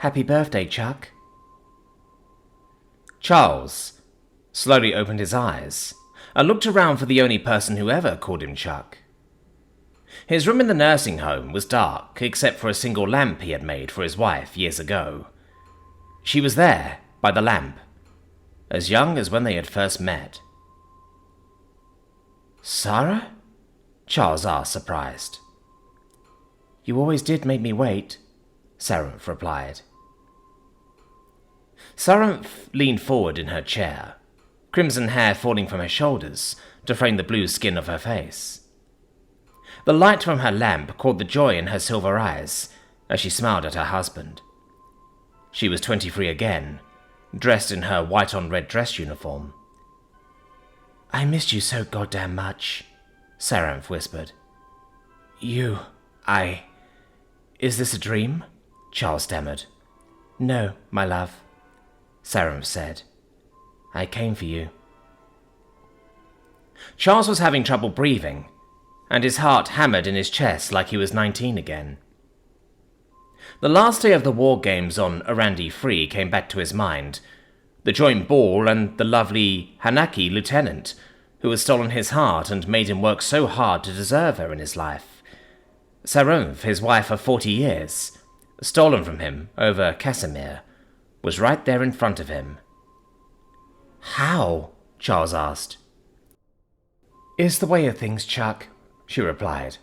Happy birthday, Chuck. Charles slowly opened his eyes and looked around for the only person who ever called him Chuck. His room in the nursing home was dark except for a single lamp he had made for his wife years ago. She was there, by the lamp, as young as when they had first met. Sarah? Charles asked, surprised. You always did make me wait, Saranth replied. Saranth leaned forward in her chair, crimson hair falling from her shoulders to frame the blue skin of her face. The light from her lamp caught the joy in her silver eyes as she smiled at her husband. She was 23 again, dressed in her white-on-red dress uniform. I missed you so goddamn much, Saranth whispered. Is this a dream? Charles stammered. No, my love, Saranth said. I came for you. Charles was having trouble breathing, and his heart hammered in his chest like he was 19 again. The last day of the war games on Arandi 3 came back to his mind, the joint ball and the lovely Hanaki lieutenant who had stolen his heart and made him work so hard to deserve her in his life. Saranth, his wife of 40 years, stolen from him over Casimir, was right there in front of him. How? Charles asked. It's the way of things, Chuck, she replied.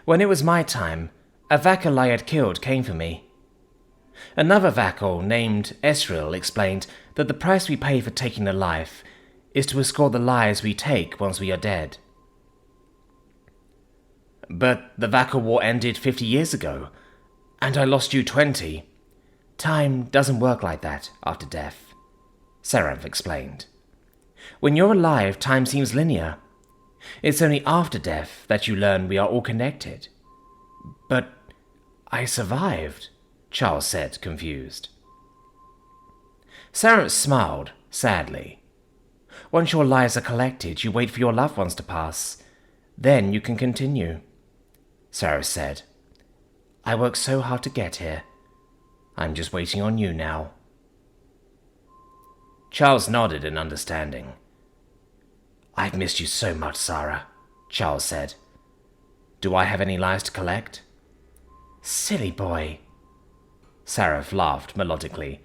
When it was my time, a Vakal I had killed came for me. Another Vakal named Esriel explained that the price we pay for taking a life is to escort the lives we take once we are dead. But the Vakal War ended 50 years ago, and I lost you 20. Time doesn't work like that after death, Saranth explained. When you're alive, time seems linear. It's only after death that you learn we are all connected. But I survived, Charles said, confused. Saranth smiled, sadly. Once your lives are collected, you wait for your loved ones to pass. Then you can continue, Saranth said. I worked so hard to get here. I'm just waiting on you now. Charles nodded in understanding. I've missed you so much, Sarah, Charles said. Do I have any lives to collect? Silly boy. Saranth laughed melodically.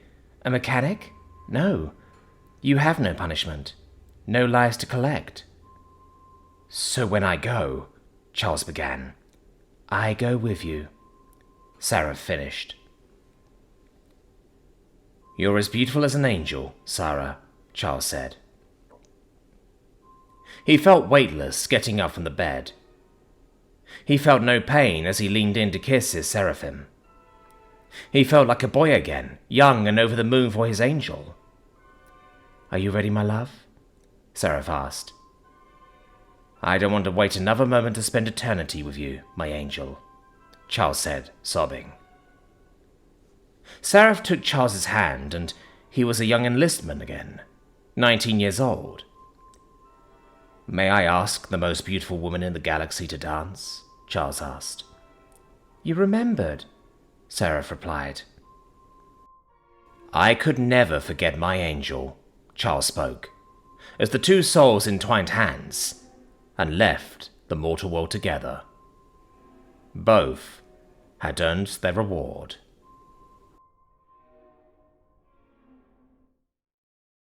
A mechanic? No. You have no punishment. No lives to collect. So when I go, Charles began. I go with you, Saranth finished. You're as beautiful as an angel, Sarah, Charles said. He felt weightless getting up from the bed. He felt no pain as he leaned in to kiss his seraphim. He felt like a boy again, young and over the moon for his angel. Are you ready, my love? Saranth asked. I don't want to wait another moment to spend eternity with you, my angel, Charles said, sobbing. Saranth took Charles's hand, and he was a young enlistman again, 19 years old. May I ask the most beautiful woman in the galaxy to dance? Charles asked. You remembered, Saranth replied. I could never forget my angel, Charles spoke, as the two souls entwined hands and left the mortal world together. Both had earned their reward.